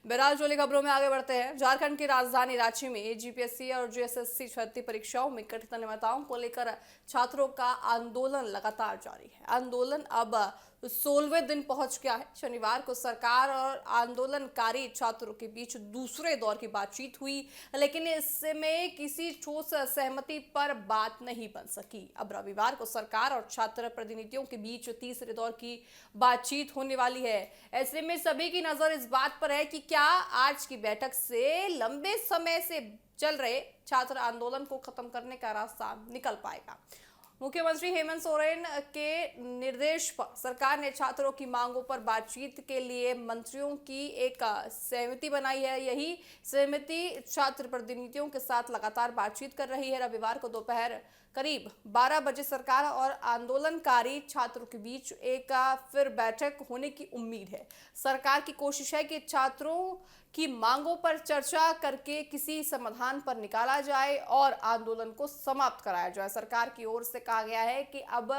बहरहाल जोली खबरों में आगे बढ़ते हैं। झारखंड की राजधानी रांची में जीपीएससी और जेएसएससी भर्ती परीक्षाओं में कथित अनियमितताओं को लेकर छात्रों का आंदोलन लगातार जारी है। आंदोलन अब 16वें दिन पहुंच गया है। शनिवार को सरकार और आंदोलनकारी छात्रों के बीच दूसरे दौर की बातचीत हुई, लेकिन इसमें किसी ठोस सहमति पर बात नहीं बन सकी। अब रविवार को सरकार और छात्र प्रतिनिधियों के बीच तीसरे दौर की बातचीत होने वाली है। ऐसे में सभी की नजर इस बात पर है कि क्या आज की बैठक से लंबे समय से चल रहे छात्र आंदोलन को खत्म करने का रास्ता निकल पाएगा। मुख्यमंत्री हेमंत सोरेन के निर्देश पर सरकार ने छात्रों की मांगों पर बातचीत के लिए मंत्रियों की एक समिति बनाई है। यही समिति छात्र प्रतिनिधियों के साथ लगातार बातचीत कर रही है। रविवार को दोपहर करीब 12 बजे सरकार और आंदोलनकारी छात्रों के बीच एक फिर बैठक होने की उम्मीद है। सरकार की कोशिश है कि छात्रों की मांगों पर चर्चा करके किसी समाधान पर निकाला जाए और आंदोलन को समाप्त कराया जाए। सरकार की ओर से कहा गया है कि अब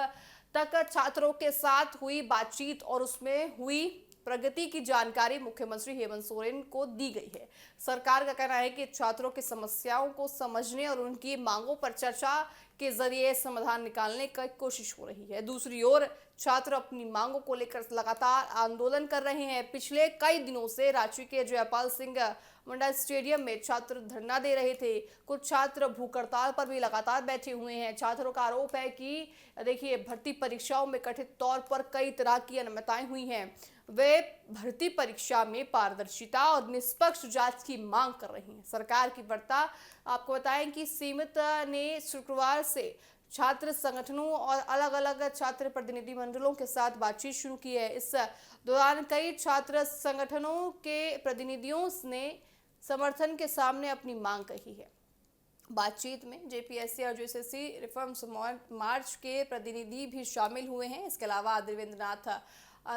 तक छात्रों के साथ हुई बातचीत और उसमें हुई प्रगति की जानकारी मुख्यमंत्री हेमंत सोरेन को दी गई है। सरकार का कहना है कि छात्रों की समस्याओं को समझने और उनकी मांगों पर चर्चा के जरिए समाधान निकालने की कोशिश हो रही है। दूसरी ओर छात्र अपनी मांगों को लेकर लगातार आंदोलन कर रहे हैं। पिछले कई दिनों से रांची के जयपाल सिंह मंडल स्टेडियम में छात्र धरना दे रहे थे। कुछ छात्र भूख हड़ताल पर भी लगातार बैठे हुए हैं। छात्रों का आरोप है कि देखिए, भर्ती परीक्षाओं में कथित तौर पर कई तरह की अनियमितताएं हुई हैं। वे भर्ती परीक्षा में पारदर्शिता और निष्पक्ष जांच की मांग कर रही हैं। सरकार की वार्ता आपको बताएं कि सीमित ने शुक्रवार से छात्र संगठनों और अलग अलग छात्र प्रतिनिधि मंडलों के साथ बातचीत शुरू की है। इस दौरान कई छात्र संगठनों के प्रतिनिधियों ने समर्थन के सामने अपनी मांग कही है। बातचीत में जेपीएससी और जेएसएससी रिफॉर्म्स मार्च के प्रतिनिधि भी शामिल हुए हैं। इसके अलावा देवेंद्रनाथ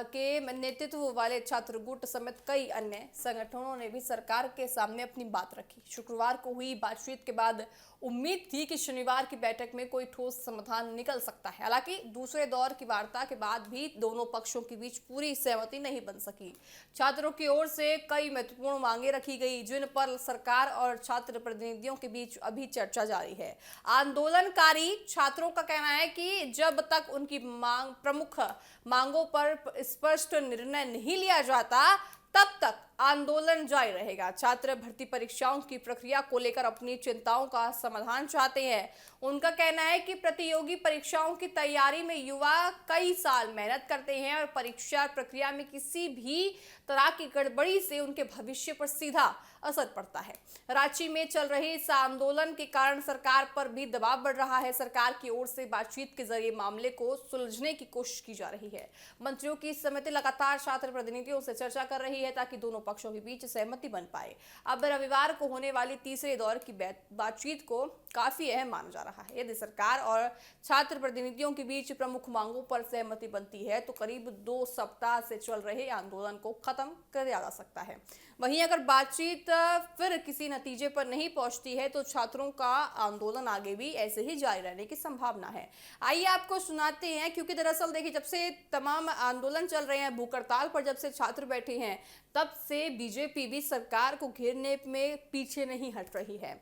के नेतृत्व वाले छात्र गुट समेत कई अन्य संगठनों ने भी सरकार के सामने अपनी बात रखी। शुक्रवार को हुई बातचीत के बाद उम्मीद थी कि शनिवार की बैठक में कोई ठोस समाधान निकल सकता है। हालांकि दूसरे दौर की वार्ता के बाद भी दोनों पक्षों के बीच पूरी सहमति नहीं बन सकी। छात्रों की ओर से कई महत्वपूर्ण मांगे रखी गई, जिन पर सरकार और छात्र प्रतिनिधियों के बीच अभी चर्चा जारी है। आंदोलनकारी छात्रों का कहना है कि जब तक उनकी प्रमुख मांगों पर स्पष्ट निर्णय नहीं लिया जाता, तब तक आंदोलन जारी रहेगा। छात्र भर्ती परीक्षाओं की प्रक्रिया को लेकर अपनी चिंताओं का समाधान चाहते हैं। उनका कहना है कि प्रतियोगी परीक्षाओं की तैयारी में युवा कई साल मेहनत करते हैं और परीक्षा प्रक्रिया में किसी भी तरह की गड़बड़ी से उनके भविष्य पर सीधा असर पड़ता है। रांची में चल रहे इस आंदोलन के कारण सरकार पर भी दबाव बढ़ रहा है। सरकार की ओर से बातचीत के जरिए मामले को सुलझने की कोशिश की जा रही है। मंत्रियों की समिति लगातार छात्र प्रतिनिधियों से चर्चा कर रही है ताकि दोनों पक्षों के बीच सहमति बन पाए। अब रविवार को होने वाली तीसरे दौर की बातचीत को काफी अहम माना जा रहा है। यदि सरकार और छात्र प्रतिनिधियों के बीच प्रमुख मांगों पर सहमति बनती है तो करीब 2 सप्ताह से चल रहे आंदोलन को खत्म कर दिया जा सकता है। वहीं अगर बातचीत फिर किसी नतीजे पर नहीं पहुंचती है तो छात्रों का आंदोलन आगे भी ऐसे ही जारी रहने की संभावना है। आइए आपको सुनाते हैं, क्योंकि दरअसल देखिए, जब से तमाम आंदोलन चल रहे हैं, भूख हड़ताल पर जब से छात्र बैठे हैं, तब से बीजेपी भी सरकार को घेरने में पीछे नहीं हट रही है।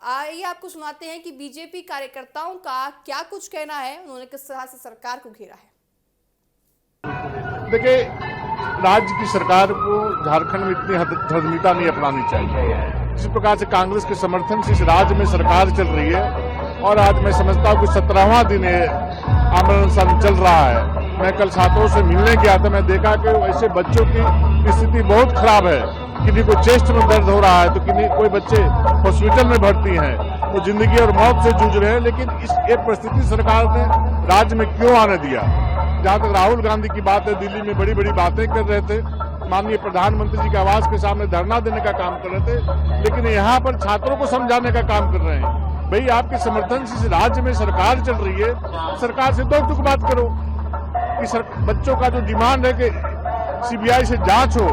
आइए आपको सुनाते हैं कि बीजेपी कार्यकर्ताओं का क्या कुछ कहना है, उन्होंने किस तरह से सरकार को घेरा है। देखिए, राज्य की सरकार को झारखंड में इतनी धर्मिता नहीं अपनानी चाहिए। जिस प्रकार से कांग्रेस के समर्थन से इस राज्य में सरकार चल रही है और आज मैं समझता हूँ कि 17वां दिन आंदोलन चल रहा है। मैं कल छात्रों से मिलने गया था, मैं देखा कि ऐसे बच्चों की स्थिति बहुत खराब है। किसी को चेस्ट में दर्द हो रहा है तो कोई बच्चे हॉस्पिटल में भर्ती हैं, वो जिंदगी और मौत से जूझ रहे हैं। लेकिन इस एक परिस्थिति सरकार ने राज्य में क्यों आने दिया? जहां तक राहुल गांधी की बात है, दिल्ली में बड़ी बड़ी बातें कर रहे थे, माननीय प्रधानमंत्री जी के आवास के सामने धरना देने का काम कर रहे थे, लेकिन यहाँ पर छात्रों को समझाने का काम कर रहे हैं। भाई, आपके समर्थन से इस राज्य में सरकार चल रही है, सरकार से 2 टुक बात करो कि बच्चों का जो डिमांड है कि सीबीआई से जांच हो।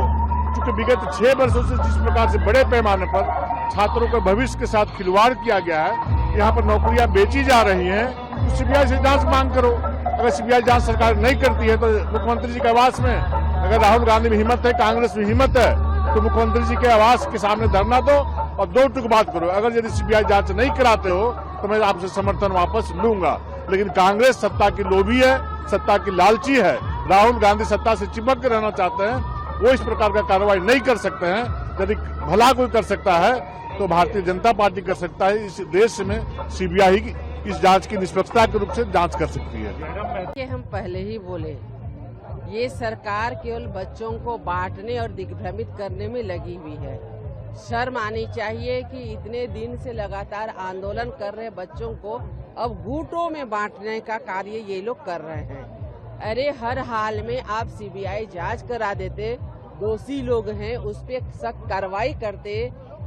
चूंकि विगत 6 वर्षों से जिस प्रकार से बड़े पैमाने पर छात्रों के भविष्य के साथ खिलवाड़ किया गया है, यहाँ पर नौकरियां बेची जा रही हैं, तो सीबीआई से जांच मांग करो। अगर सीबीआई जांच सरकार नहीं करती है तो मुख्यमंत्री जी के आवास में अगर राहुल गांधी में हिम्मत है, कांग्रेस में हिम्मत है, तो मुख्यमंत्री जी के आवास के सामने धरना दो और दो टुक बात करो। अगर यदि सीबीआई जांच नहीं कराते हो तो मैं आपसे समर्थन वापस लूंगा। लेकिन कांग्रेस सत्ता की लोभी है, सत्ता की लालची है। राहुल गांधी सत्ता से चिपक के रहना चाहते हैं, वो इस प्रकार का कार्रवाई नहीं कर सकते हैं। यदि भला कोई कर सकता है तो भारतीय जनता पार्टी कर सकता है। इस देश में सीबीआई की इस जांच की निष्पक्षता के रूप से जांच कर सकती है। कि हम पहले ही बोले, ये सरकार केवल बच्चों को बांटने और दिग्भ्रमित करने में लगी हुई है। शर्म आनी चाहिए कि इतने दिन से लगातार आंदोलन कर रहे बच्चों को अब गुटों में बांटने का कार्य ये लोग कर रहे हैं। अरे हर हाल में आप सीबीआई जांच करा देते, दोषी लोग हैं उस पर सख्त कार्रवाई करते,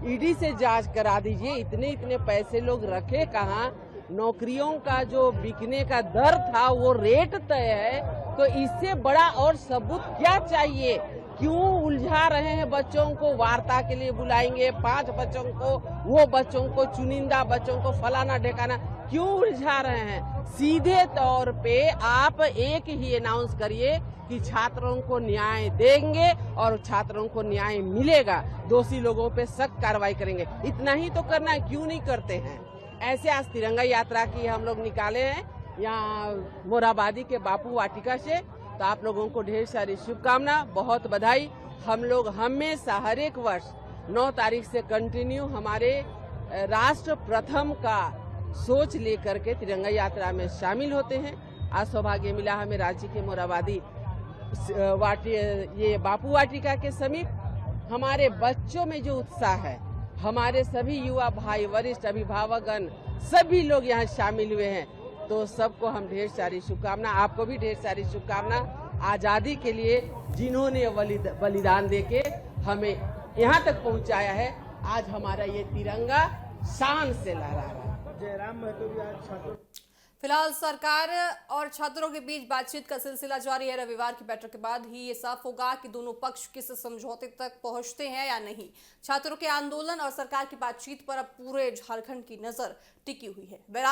ईडी से जांच करा दीजिए। इतने पैसे लोग रखे कहाँ? नौकरियों का जो बिकने का दर था वो रेट तय है, तो इससे बड़ा और सबूत क्या चाहिए? क्यों उलझा रहे हैं बच्चों को? वार्ता के लिए बुलाएंगे 5 बच्चों को, वो बच्चों को, चुनिंदा बच्चों को फलाना ढेकाना, क्यों उलझा रहे हैं? सीधे तौर पे आप एक ही अनाउंस करिए कि छात्रों को न्याय देंगे और छात्रों को न्याय मिलेगा, दोषी लोगों पे सख्त कार्रवाई करेंगे। इतना ही तो करना है, क्यों नहीं करते हैं? ऐसे आज तिरंगा यात्रा की हम लोग निकाले हैं यहाँ मोराबादी के बापू वाटिका से, तो आप लोगों को ढेर सारी शुभकामना, बहुत बधाई। हम लोग हमेशा हर एक वर्ष 9 तारीख से कंटिन्यू हमारे राष्ट्र प्रथम का सोच लेकर के तिरंगा यात्रा में शामिल होते हैं। आज सौभाग्य मिला हमें रांची के मोराबादी ये बापू वाटिका के समीप। हमारे बच्चों में जो उत्साह है, हमारे सभी युवा भाई, वरिष्ठ अभिभावकगण सभी लोग यहाँ शामिल हुए हैं, तो सबको हम ढेर सारी शुभकामना। आपको भी ढेर सारी शुभकामना। आजादी के लिए जिन्होंने बलिदान देके हमें यहाँ तक पहुँचाया है, आज हमारा ये तिरंगा शान से लहरा रहा है। जयराम महतो भी आज छात्रों। फिलहाल सरकार और छात्रों के बीच बातचीत का सिलसिला जारी है। रविवार की बैठक के बाद ही ये साफ होगा कि दोनों पक्ष किस समझौते तक पहुंचते हैं या नहीं। छात्रों के आंदोलन और सरकार की बातचीत पर अब पूरे झारखंड की नजर टिकी हुई है।